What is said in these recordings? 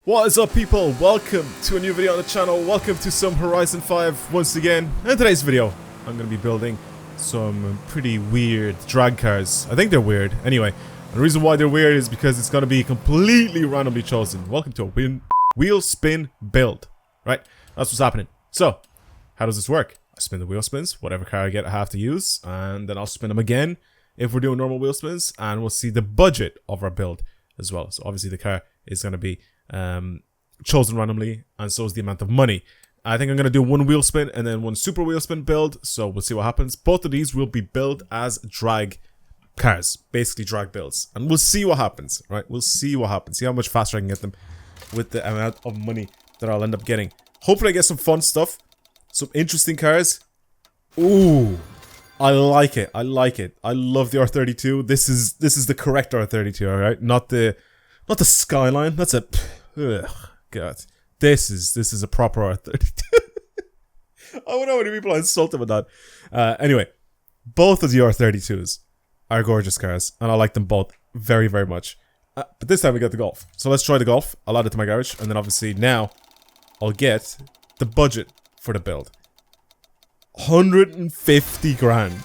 What is up, people? Welcome to a new video on the channel. Welcome to some Horizon 5 once again. In today's video, I'm going to be building some pretty weird drag cars. I think they're weird. Anyway, the reason why they're weird is because it's going to be completely randomly chosen. Welcome to a wheel spin build. Right? That's what's happening. So, how does this work? I spin the wheel spins. Whatever car I get, I have to use. And then I'll spin them again if we're doing normal wheel spins. And we'll see the budget of our build as well. So, obviously, the car is going to be chosen randomly, and so is the amount of money. I think I'm going to do one wheel spin and then one super wheel spin build, so we'll see what happens. Both of these will be built as drag cars, basically drag builds, and we'll see what happens, right? We'll see what happens, see how much faster I can get them with the amount of money that I'll end up getting. Hopefully I get some fun stuff, some interesting cars. Ooh, I like it, I like it. I love the R32. This is the correct R32, alright? Not the Skyline. That's a... Ugh, God. This is a proper R32. I wonder how many people I insulted with that. Anyway, both of the R32s are gorgeous cars, and I like them both very, very much. But this time we got the Golf. So let's try the Golf. I'll add it to my garage, and then obviously now I'll get the budget for the build. 150 grand.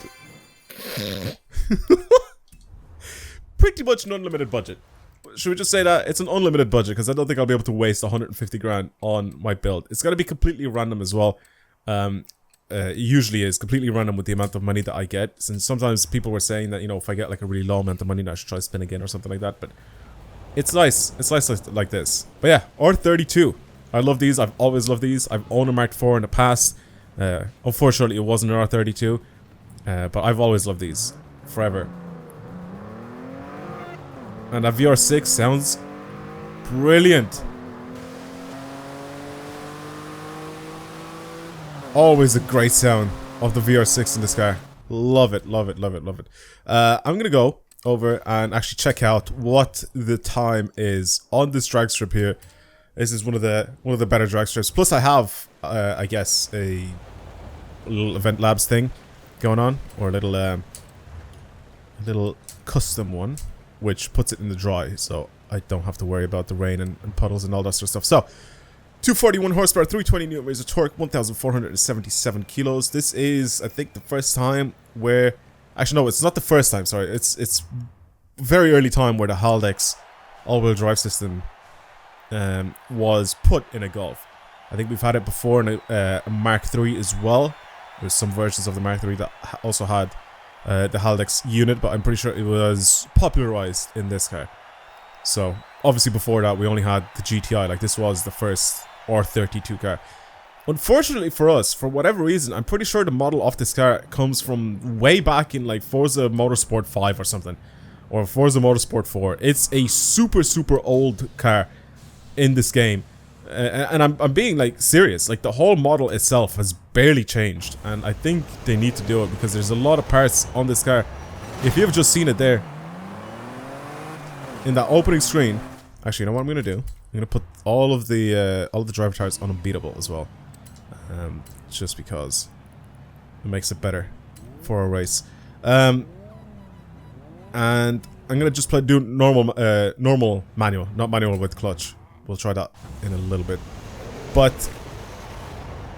Pretty much an unlimited budget. Should we just say that it's an unlimited budget, because I don't think I'll be able to waste 150 grand on my build. It's going to be completely random as well. It usually is completely random with the amount of money that I get, since sometimes people were saying that, you know, if I get like a really low amount of money, I should try to spin again or something like that. But it's nice like this. But yeah, R32, I love these. I've always loved these. I've owned a Mark IV in the past. Unfortunately it wasn't an R32, but I've always loved these forever. And that VR6 sounds brilliant. Always a great sound of the VR6 in this car. Love it, love it, love it, love it. I'm gonna go over and actually check out what the time is on this drag strip here. This is one of the better drag strips. Plus, I have, I guess, a little Event Labs thing going on, or a little custom one, which puts it in the dry, so I don't have to worry about the rain and puddles and all that sort of stuff. So, 241 horsepower, 320 newton meters of torque, 1,477 kilos. This is, I think, the first time where... Actually, no, it's not the first time, sorry. It's very early time where the Haldex all-wheel drive system was put in a Golf. I think we've had it before in a Mark III as well. There's some versions of the Mark III that also had the Haldex unit, but I'm pretty sure it was popularized in this car. So obviously before that we only had the GTI. Like, this was the first R32 car. Unfortunately for us, for whatever reason, I'm pretty sure the model of this car comes from way back in like Forza Motorsport 5 or something, or Forza Motorsport 4. It's a super old car in this game. And I'm being like serious. Like, the whole model itself has barely changed, and I think they need to do it because there's a lot of parts on this car. If you've just seen it there in that opening screen, actually, you know what I'm gonna do? I'm gonna put all of the driver tires on unbeatable as well, just because it makes it better for a race. And I'm gonna just do normal manual, not manual with clutch. We'll try that in a little bit. But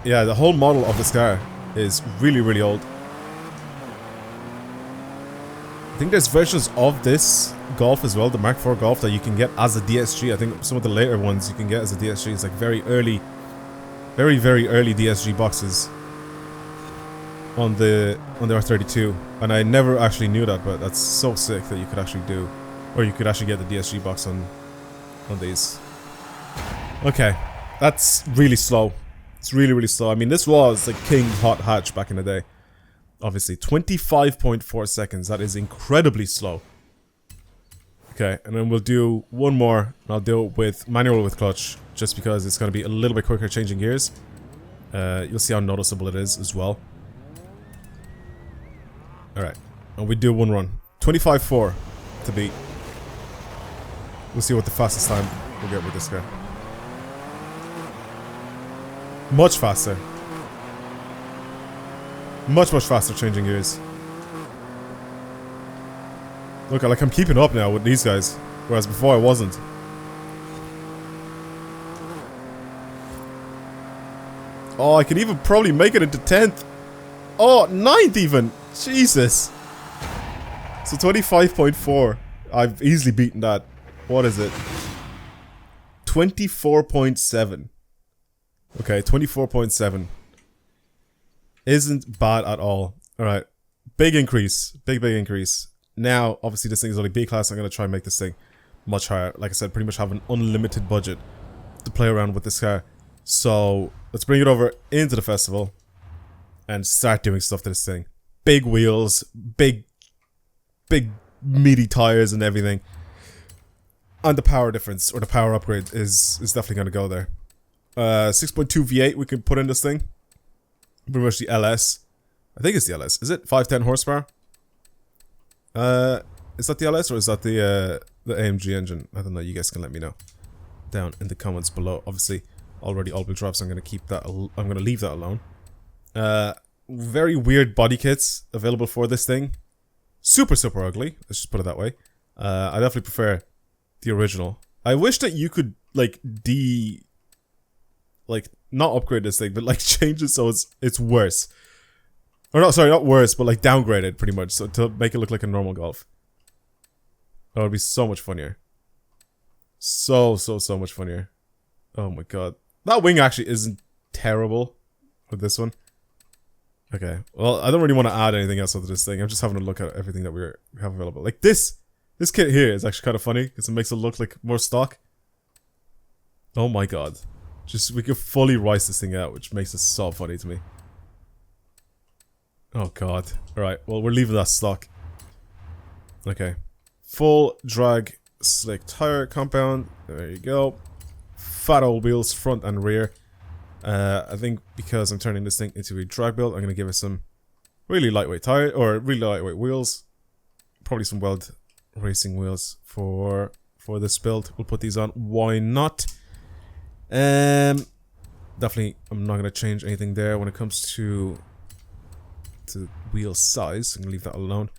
yeah, the whole model of this car is really old. I think there's versions of this Golf as well, the Mark IV Golf, that you can get as a DSG. I think some of the later ones you can get as a DSG. It's like very early DSG boxes on the R32. And I never actually knew that, but that's so sick that you could actually do, or you could actually get the DSG box on these. Okay, that's really slow. It's really slow. I mean, this was like King Hot Hatch back in the day. Obviously, 25.4 seconds. That is incredibly slow. Okay, and then we'll do one more. And I'll do it with manual with clutch, just because it's going to be a little bit quicker changing gears. You'll see how noticeable it is as well. Alright, and we do one run. 25.4 to beat. We'll see what the fastest time we'll get with this car. Much faster. Much faster changing gears. Look, like, I'm keeping up now with these guys, whereas before I wasn't. Oh, I could even probably make it into 10th. Oh, 9th even. Jesus. So 25.4. I've easily beaten that. What is it? 24.7. Okay, 24.7. Isn't bad at all. Alright. Big increase. Big increase. Now, obviously this thing is only B class. I'm going to try and make this thing much higher. Like I said, pretty much have an unlimited budget to play around with this car. So, let's bring it over into the festival and start doing stuff to this thing. Big wheels, big meaty tires and everything. And the power difference, or the power upgrade, is definitely going to go there. 6.2 V8 we can put in this thing. Pretty much the LS. I think it's the LS. Is it 510 horsepower? Is that the LS or is that the AMG engine? I don't know. You guys can let me know down in the comments below. Obviously, already all-wheel drive, so I'm going to keep that. I'm going to leave that alone. Very weird body kits available for this thing. Super ugly. Let's just put it that way. I definitely prefer the original. I wish that you could like not upgrade this thing, but like change it so it's worse. Or not, sorry, not worse, but like downgrade it pretty much, so to make it look like a normal Golf. That would be so much funnier. So much funnier. Oh my god. That wing actually isn't terrible with this one. Okay, well, I don't really want to add anything else onto this thing. I'm just having a look at everything that we have available. Like this kit here is actually kind of funny because it makes it look like more stock. Oh my god. Just, we could fully rice this thing out, which makes it so funny to me. Oh god. Alright, well, we're leaving that stock. Okay. Full drag slick tire compound. There you go. Fat old wheels, front and rear. I think because I'm turning this thing into a drag build, I'm going to give it some really lightweight tire, or really lightweight wheels. Probably some Weld racing wheels for this build. We'll put these on. Why not? Definitely, I'm not going to change anything there when it comes to wheel size. I'm going to leave that alone.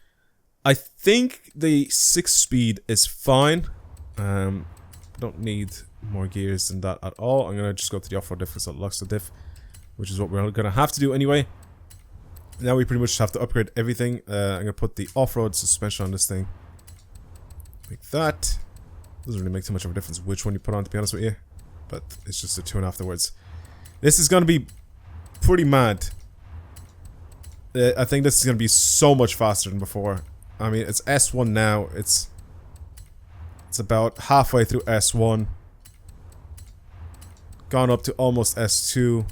I think the 6-speed is fine. Don't need more gears than that at all. I'm going to just go to the off-road diff because it locks the diff, which is what we're going to have to do anyway. Now we pretty much have to upgrade everything. I'm going to put the off-road suspension on this thing. Like that. Doesn't really make too much of a difference which one you put on, to be honest with you. But it's just a tune afterwards. This is going to be pretty mad. I think this is going to be so much faster than before. I mean, it's S1 now. It's about halfway through S1. Gone up to almost S2.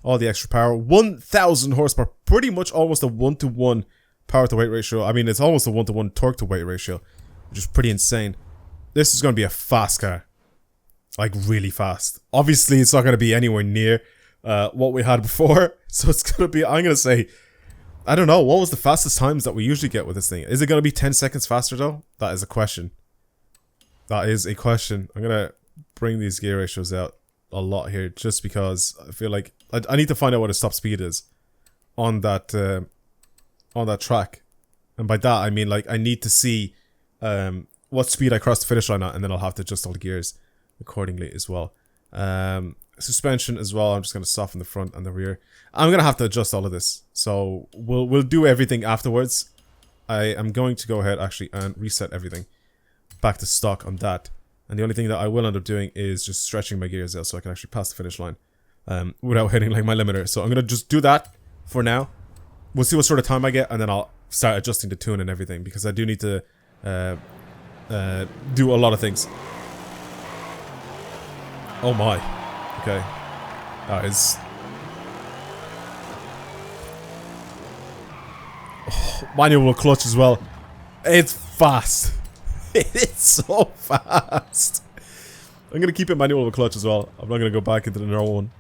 All the extra power. 1,000 horsepower. Pretty much almost a 1-to-1 power to weight ratio. I mean, it's almost a 1-to-1 torque to weight ratio, which is pretty insane. This is going to be a fast car. Like, really fast. Obviously, it's not going to be anywhere near what we had before. So it's going to be, I'm going to say, I don't know, what was the fastest times that we usually get with this thing? Is it going to be 10 seconds faster though? That is a question. That is a question. I'm going to bring these gear ratios out a lot here just because I feel like I need to find out what the top speed is on that track. And by that, I mean, like, I need to see what speed I cross the finish line at, and then I'll have to adjust all the gears accordingly as well. Suspension as well, I'm just going to soften the front and the rear. I'm going to have to adjust all of this. So we'll do everything afterwards. I am going to go ahead actually and reset everything back to stock on that. And the only thing that I will end up doing is just stretching my gears out so I can actually pass the finish line without hitting like my limiter. So I'm going to just do that for now. We'll see what sort of time I get, and then I'll start adjusting the tune and everything, because I do need to do a lot of things. Oh my. Okay. That is... Oh, manual clutch as well. It's fast. It's so fast. I'm gonna keep it manual with clutch as well. I'm not gonna go back into the normal one.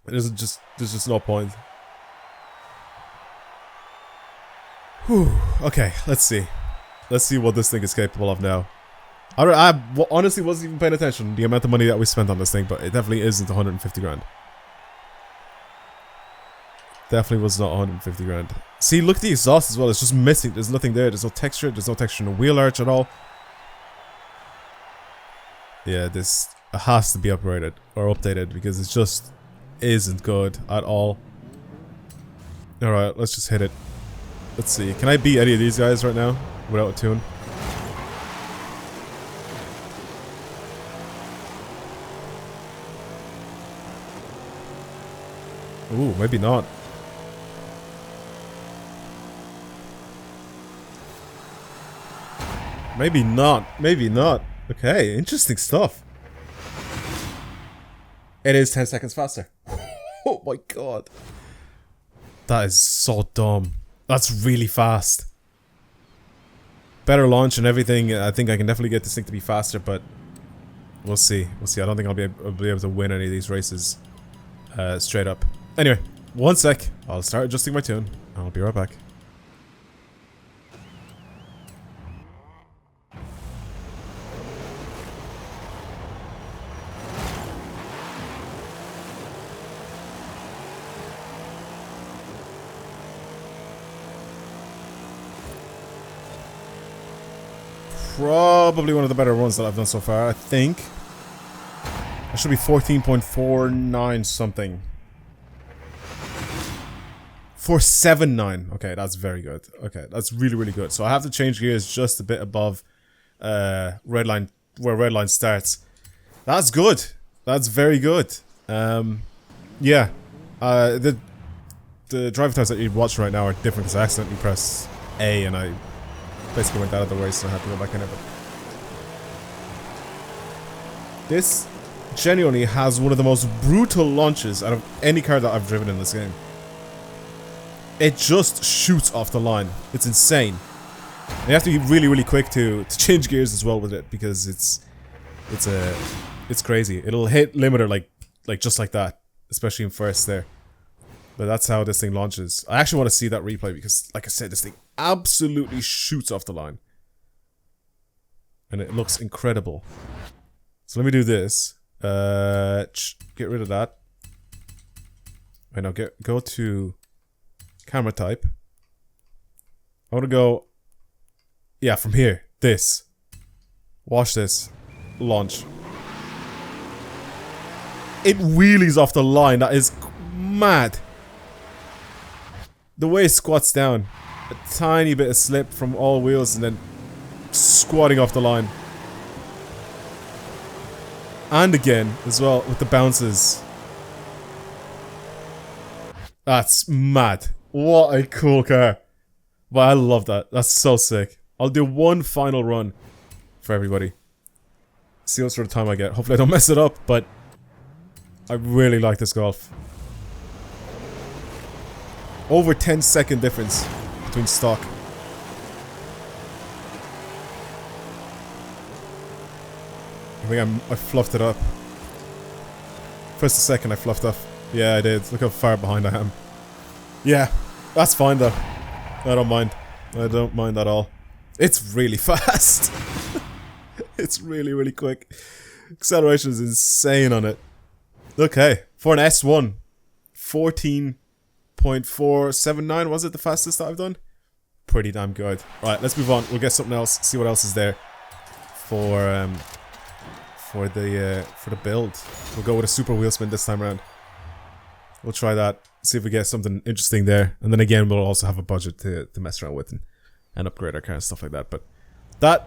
There's just no point. Whew. Okay, let's see. Let's see what this thing is capable of now. I honestly wasn't even paying attention to the amount of money that we spent on this thing, but it definitely isn't 150 grand. Definitely was not 150 grand. See, look at the exhaust as well. It's just missing. There's nothing there. There's no texture. There's no texture in the wheel arch at all. Yeah, this has to be upgraded or updated, because it's just isn't good at all. Alright, let's just hit it. Let's see. Can I beat any of these guys right now without a tune? Ooh, maybe not. Maybe not. Maybe not. Okay, interesting stuff. It is 10 seconds faster. Oh my god. That is so dumb. That's really fast. Better launch and everything. I think I can definitely get this thing to be faster, but we'll see. We'll see. I don't think I'll be able to win any of these races straight up. Anyway, one sec. I'll start adjusting my tune. I'll be right back. Probably one of the better runs that I've done so far, I think. I should be 14.49 something. 479. Okay, that's very good. Okay, that's really, really good. So I have to change gears just a bit above red line, where red line starts. That's good. That's very good. Yeah. The driver times that you're watching right now are different because I accidentally pressed A and I basically went out of the race and I had to go back in it. This genuinely has one of the most brutal launches out of any car that I've driven in this game. It just shoots off the line. It's insane. And you have to be really, really quick to change gears as well with it because it's crazy. It'll hit limiter like just like that, especially in first there. But that's how this thing launches. I actually want to see that replay because, like I said, this thing absolutely shoots off the line. And it looks incredible. So let me do this. Get rid of that. Right now, go to camera type. I want to go... Yeah, from here. This. Watch this. Launch. It wheelies off the line. That is mad. The way it squats down. A tiny bit of slip from all wheels and then squatting off the line. And again, as well, with the bounces. That's mad. What a cool car. But I love that. That's so sick. I'll do one final run for everybody. See what sort of time I get. Hopefully I don't mess it up, but I really like this Golf. Over 10-second difference between stock. I think I fluffed it up. First a second I fluffed off. Yeah, I did. Look how far behind I am. Yeah, that's fine though. I don't mind. I don't mind at all. It's really fast. It's really, really quick. Acceleration is insane on it. Okay, for an S1, 14.479 was it the fastest that I've done? Pretty damn good. Right, let's move on. We'll get something else. See what else is there for the build. We'll go with a super wheel spin this time around. We'll try that. See if we get something interesting there. And then again, we'll also have a budget to mess around with and upgrade our car and stuff like that. But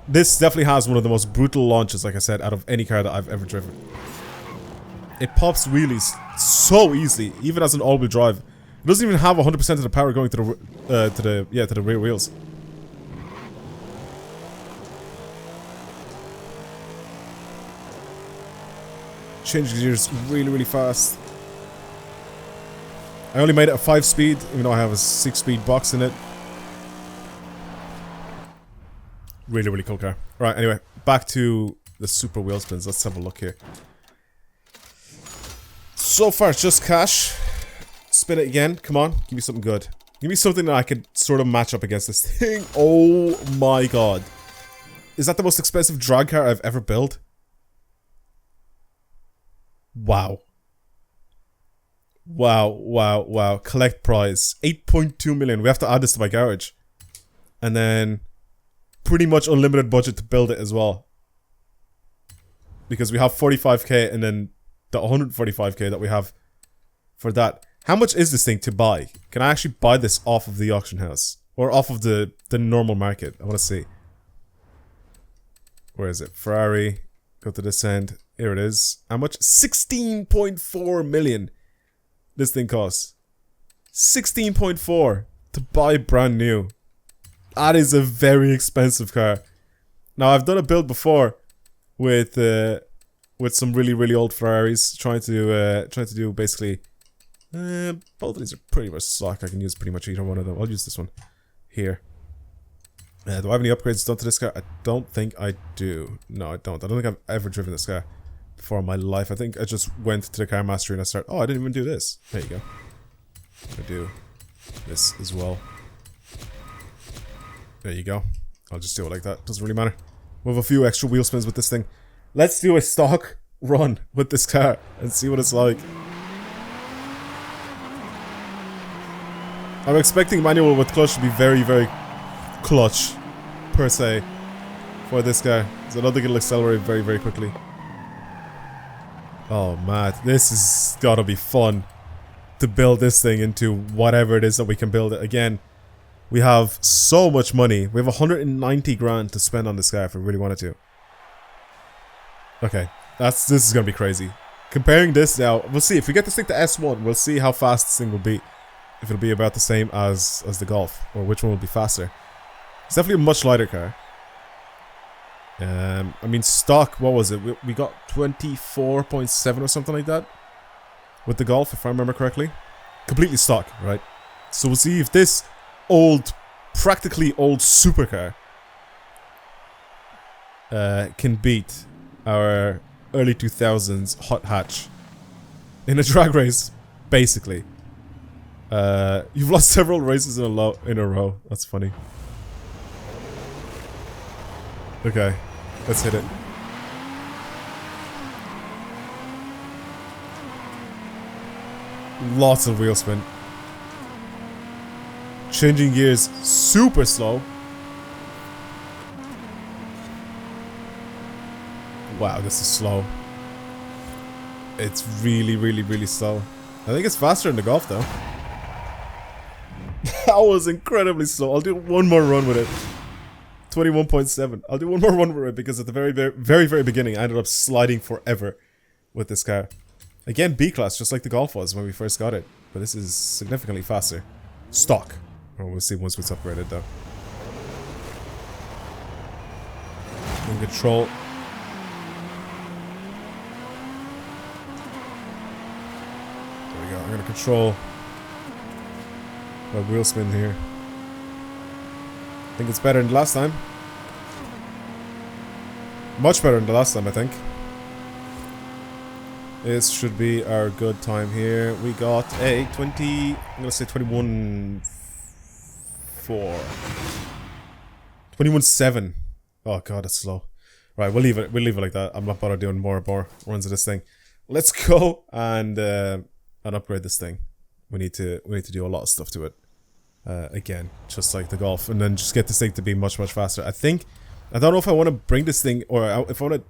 this definitely has one of the most brutal launches, like I said, out of any car that I've ever driven. It pops wheelies so easily, even as an all-wheel drive. It doesn't even have 100% of the power going to the rear wheels. Change gears really, really fast. I only made it a 5-speed, even though I have a 6-speed box in it. Really, really cool car. Right, anyway, back to the super wheel spins. Let's have a look here. So far, it's just cash. Spin it again. Come on, give me something good. Give me something that I could sort of match up against this thing. Oh my god. Is that the most expensive drag car I've ever built? Wow. Wow, wow, wow. Collect prize. 8.2 million. We have to add this to my garage. And then pretty much unlimited budget to build it as well. Because we have 45k and then the 145k that we have for that. How much is this thing to buy? Can I actually buy this off of the auction house? Or off of the normal market? I want to see. Where is it? Ferrari. Go to this end. Here it is. How much? 16.4 million. This thing costs. 16.4 to buy brand new. That is a very expensive car. Now I've done a build before with some really old Ferraris, trying to do basically. Both of these are pretty much stock. I can use pretty much either one of them. I'll use this one here. Do I have any upgrades done to this car? I don't think I do. No, I don't. I don't think I've ever driven this car before in my life. I think I just went to the car mastery and I started. Oh, I didn't even do this. There you go. I do this as well. There you go. I'll just do it like that. Doesn't really matter. We'll have a few extra wheel spins with this thing. Let's do a stock run with this car and see what it's like. I'm expecting manual with clutch to be very clutch, per se, for this car. So I don't think it'll accelerate very quickly. Oh man, this has gotta be fun to build this thing into whatever it is that we can build it. Again, we have so much money. We have 190 grand to spend on this car if we really wanted to. Okay, this is gonna be crazy. Comparing this now, we'll see. If we get this thing to S1, we'll see how fast this thing will be. If it'll be about the same as the Golf, or which one will be faster. It's definitely a much lighter car. I mean, stock, what was it? We got 24.7 or something like that with the Golf, if I remember correctly. Completely stock, right? So we'll see if this practically old supercar can beat our early 2000s hot hatch in a drag race, basically. You've lost several races in a row. That's funny. Okay, let's hit it. Lots of wheel spin. Changing gears super slow. Wow, this is slow. It's really slow. I think it's faster in the Golf though. That was incredibly slow. I'll do one more run with it. 21.7. I'll do one more run with it because at the very beginning I ended up sliding forever with this car. Again, B-class, just like the Golf was when we first got it. But this is significantly faster. Stock. Oh, we'll see once it's upgraded though. In control. There we go. I'm gonna control my wheel spin here. I think it's better than the last time. Much better than the last time, I think. This should be our good time here. We got a 20... I'm gonna say 21... 4. 21.7. Oh god, that's slow. Right, we'll leave it like that. I'm not bothered doing more runs of this thing. Let's go and upgrade this thing. We need to do a lot of stuff to it. Again, just like the Golf, and then just get this thing to be much faster. I don't know if I want to bring this thing, or if I want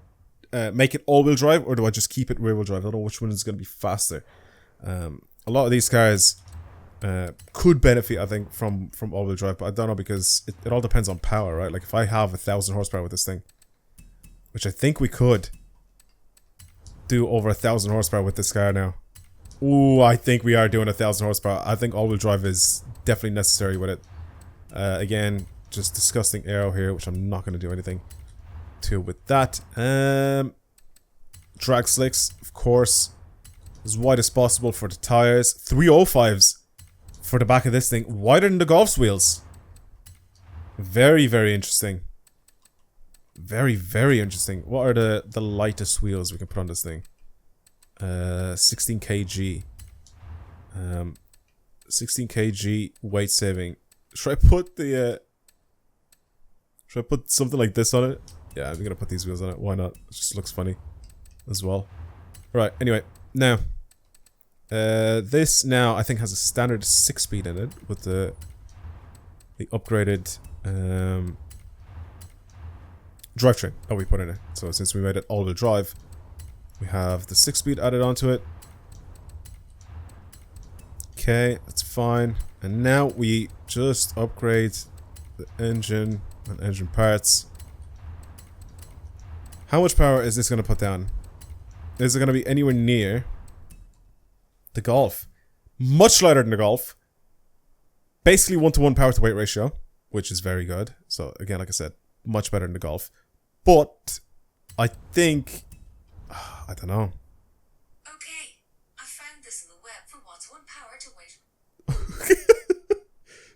to make it all-wheel drive, or do I just keep it rear-wheel drive? I don't know which one is going to be faster. A lot of these cars could benefit, I think, from all-wheel drive, but I don't know because it all depends on power, right? Like if I have 1,000 horsepower with this thing, which I think we could do over 1,000 horsepower with this car now. Ooh, I think we are doing 1,000 horsepower. I think all-wheel drive is definitely necessary with it. Again, just disgusting aero here, which I'm not going to do anything to with that. Drag slicks, of course, as wide as possible for the tires. 305s for the back of this thing, wider than the Golf's wheels. Very interesting. Very interesting. What are the lightest wheels we can put on this thing? 16 kg. 16 kg weight saving. Should I put the should I put something like this on it? Yeah, I'm gonna put these wheels on it. Why not? It just looks funny as well. Right, anyway, now this now I think has a standard 6-speed in it with the upgraded drivetrain that we put in it. So since we made it all-wheel drive, we have the 6-speed added onto it. Okay, that's fine. And now we just upgrade the engine and engine parts. How much power is this going to put down? Is it going to be anywhere near the Golf? Much lighter than the Golf. Basically 1-to-1 power to weight ratio, which is very good. So again, like I said, much better than the Golf. But I think, I don't know. Okay, I found this in the web for 1-to-1 power to weight.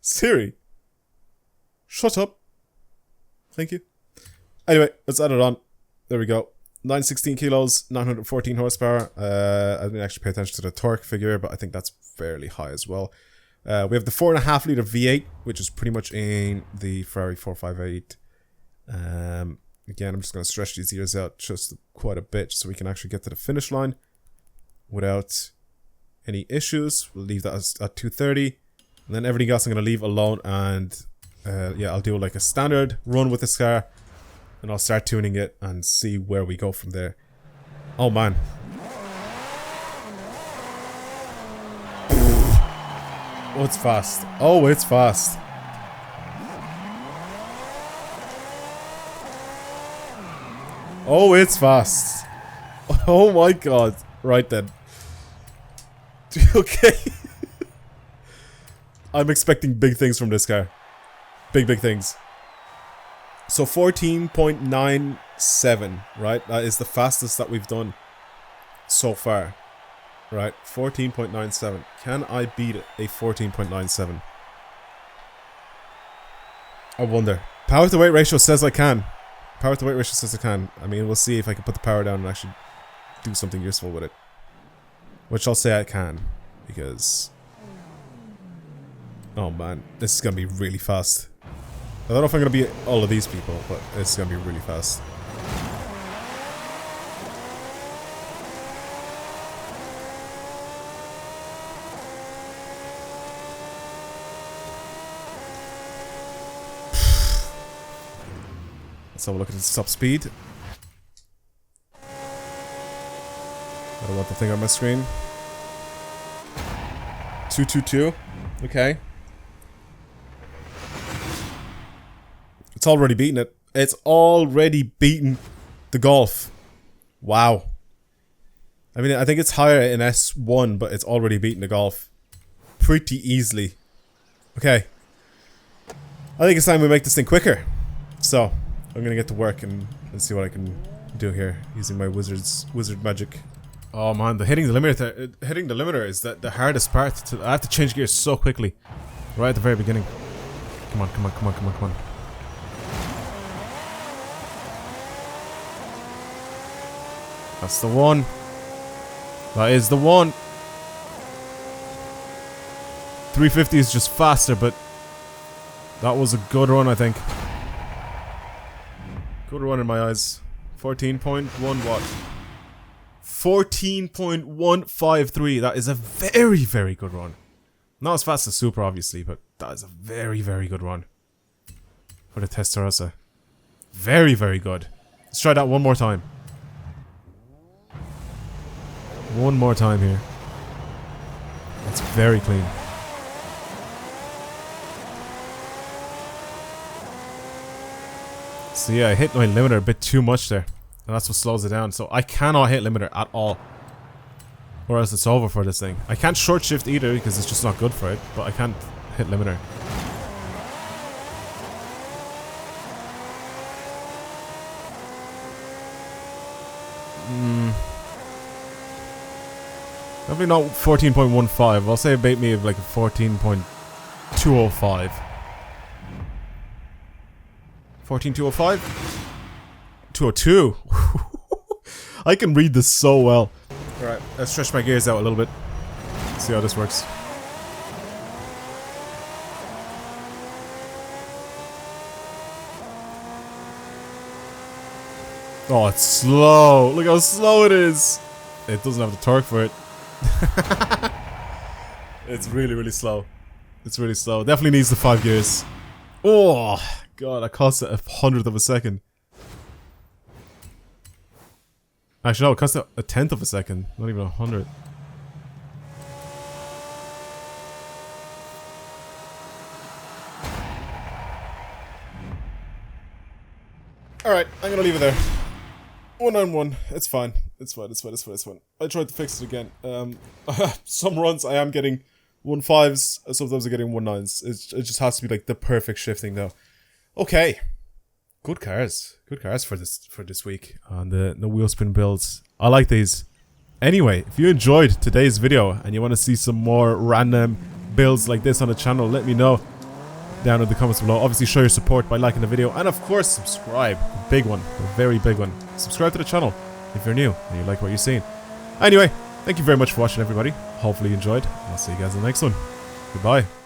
Siri, shut up. Thank you. Anyway, let's add it on. There we go. 916 kilos, 914 horsepower. I didn't actually pay attention to the torque figure, but I think that's fairly high as well. We have the 4.5 litre V8, which is pretty much in the Ferrari 458. Again, I'm just going to stretch these gears out just quite a bit so we can actually get to the finish line without any issues. We'll leave that at 230. And then everything else I'm going to leave alone. And yeah, I'll do like a standard run with this car. And I'll start tuning it and see where we go from there. Oh man. Oh, it's fast. Oh, it's fast. Oh, it's fast. Oh my god. Right then. Okay. I'm expecting big things from this car. Big things. So 14.97, right? That is the fastest that we've done so far. Right, 14.97. Can I beat it? A 14.97. I wonder. Power to weight ratio says I can. Power to weight ratio says I can. I mean, we'll see if I can put the power down and actually do something useful with it. Which I'll say I can. Because... oh man, this is going to be really fast. I don't know if I'm going to beat all of these people, but it's going to be really fast. Let's have a look at the top speed. I don't want the thing on my screen. 222. Okay. It's already beaten it. It's already beaten the Golf. Wow. I mean, I think it's higher in S1, but it's already beaten the Golf. Pretty easily. Okay. I think it's time we make this thing quicker. So, I'm gonna get to work and see what I can do here using my wizard magic. Oh man, the hitting the limiter is the hardest part. I have to change gears so quickly, right at the very beginning. Come on. That's the one. That is the one. 350 is just faster, but that was a good run, I think. Good run in my eyes. 14.1 watt. 14.153. That is a very, very good run. Not as fast as Super, obviously, but that is a very, very good run. For the Testarossa. Very, very good. Let's try that one more time. One more time here. That's very clean. So yeah, I hit my limiter a bit too much there. And that's what slows it down. So I cannot hit limiter at all. Or else it's over for this thing. I can't short shift either because it's just not good for it. But I can't hit limiter. Definitely not 14.15. I'll say it bait me of like a 14.205. 14.205? 202. I can read this so well. Alright, let's stretch my gears out a little bit. See how this works. Oh, it's slow. Look how slow it is. It doesn't have the torque for it. It's really, really slow. It's really slow. Definitely needs the 5 gears. Oh, God, that cost it 100th of a second. Actually, no, it cost it 1/10 of a second. Not even 100. I'm gonna leave it there. 191. It's fine. It's fine. It's fine. It's fine. It's fine. I tried to fix it again. Some runs I am getting 1.5s. Sometimes I'm getting 1.9s. It just has to be like the perfect shifting though. Okay. Good cars. Good cars for this week on the wheel spin builds. I like these. Anyway, if you enjoyed today's video and you want to see some more random builds like this on the channel, let me know down in the comments below. Obviously show your support by liking the video, and of course subscribe. The big one, the very big one. Subscribe to the channel if you're new and you like what you're seeing. Anyway, thank you very much for watching, everybody. Hopefully you enjoyed. I'll see you guys in the next one. Goodbye.